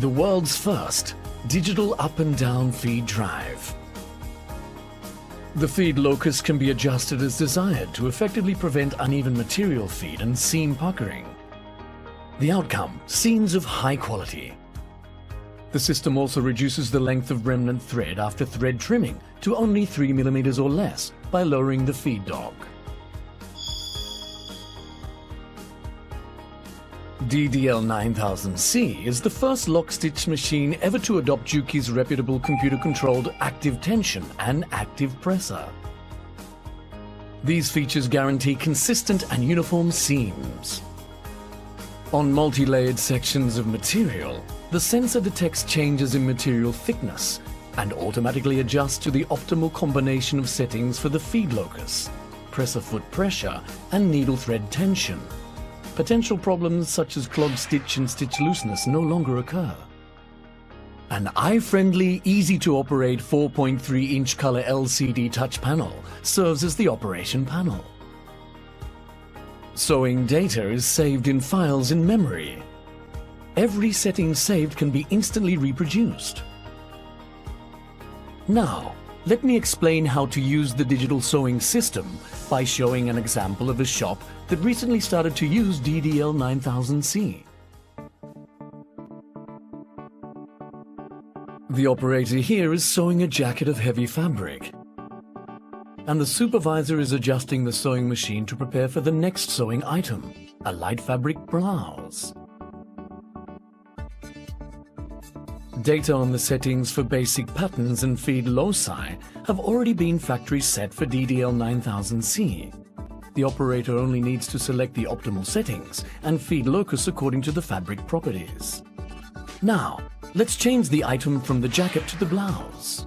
The world's first digital up and down feed drive. The feed locus can be adjusted as desired to effectively prevent uneven material feed and seam puckering. The outcome, seams of high quality. The system also reduces the length of remnant thread after thread trimming to only 3 mm or less by lowering the feed dog. Ddl 9000C is the first lock-stitch machine ever to adopt Juki's reputable computer-controlled active tension and active presser. These features guarantee consistent and uniform seams. On multi-layered sections of material, the sensor detects changes in material thickness and automatically adjusts to the optimal combination of settings for the feed locus, presser foot pressure, and needle thread tension. Potential problems such as clogged stitch and stitch looseness no longer occur. An eye-friendly, easy-to-operate 4.3-inch color LCD touch panel serves as the operation panel. Sewing data is saved in files in memory. Every setting saved can be instantly reproduced. Now, let me explain how to use the digital sewing system by showing an example of a shop that recently started to use Ddl 9000C. The operator here is sewing a jacket of heavy fabric, and the supervisor is adjusting the sewing machine to prepare for the next sewing item, a light fabric blouse. Data on the settings for basic patterns and feed loci have already been factory set for Ddl 9000C. The operator only needs to select the optimal settings and feed locus according to the fabric properties. Now, let's change the item from the jacket to the blouse.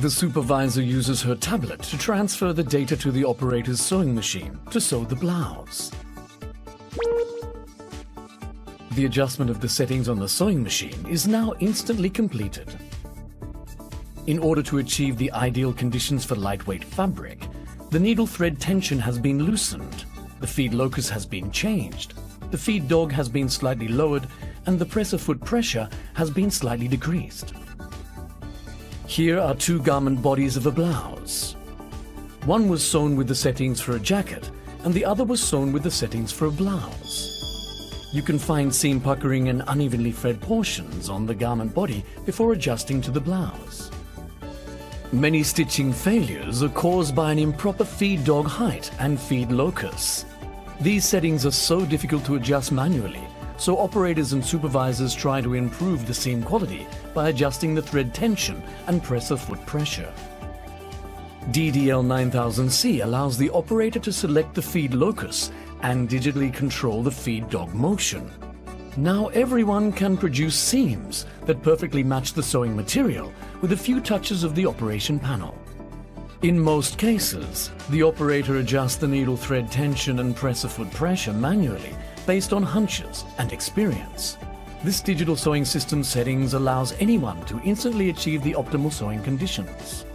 The supervisor uses her tablet to transfer the data to the operator's sewing machine to sew the blouse. The adjustment of the settings on the sewing machine is now instantly completed. In order to achieve the ideal conditions for lightweight fabric, the needle thread tension has been loosened, the feed locus has been changed, the feed dog has been slightly lowered, and the presser foot pressure has been slightly decreased. Here are two garment bodies of a blouse. One was sewn with the settings for a jacket, and the other was sewn with the settings for a blouse. You can find seam puckering and unevenly fed portions on the garment body before adjusting to the blouse. Many stitching failures are caused by an improper feed dog height and feed locus. These settings are so difficult to adjust manually, so operators and supervisors try to improve the seam quality by adjusting the thread tension and presser foot pressure. Ddl 9000C allows the operator to select the feed locus and digitally control the feed dog motion. Now everyone can produce seams that perfectly match the sewing material with a few touches of the operation panel. In most cases, the operator adjusts the needle thread tension and presser foot pressure manually based on hunches and experience. This digital sewing system settings allows anyone to instantly achieve the optimal sewing conditions.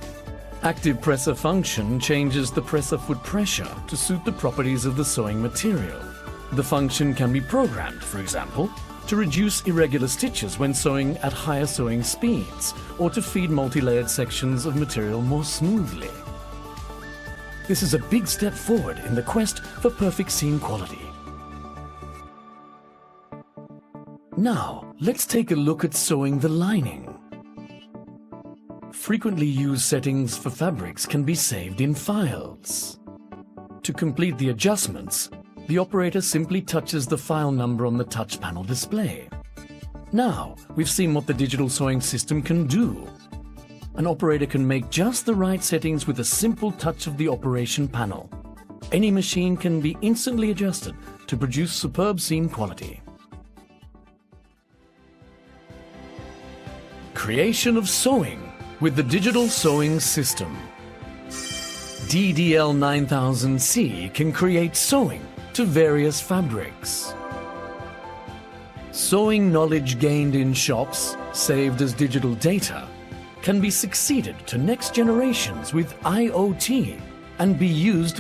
Active presser function changes the presser foot pressure to suit the properties of the sewing material. The function can be programmed, for example, to reduce irregular stitches when sewing at higher sewing speeds or to feed multi-layered sections of material more smoothly. This is a big step forward in the quest for perfect seam quality. Now, let's take a look at sewing the lining. Frequently used settings for fabrics can be saved in files. To complete the adjustments, the operator simply touches the file number on the touch panel display. Now, we've seen what the digital sewing system can do. An operator can make just the right settings with a simple touch of the operation panel. Any machine can be instantly adjusted to produce superb seam quality. Creation of sewing with the digital sewing system. Ddl 9000C can create sewing to various fabrics. Sewing knowledge gained in shops, saved as digital data, can be succeeded to next generations with IoT and be used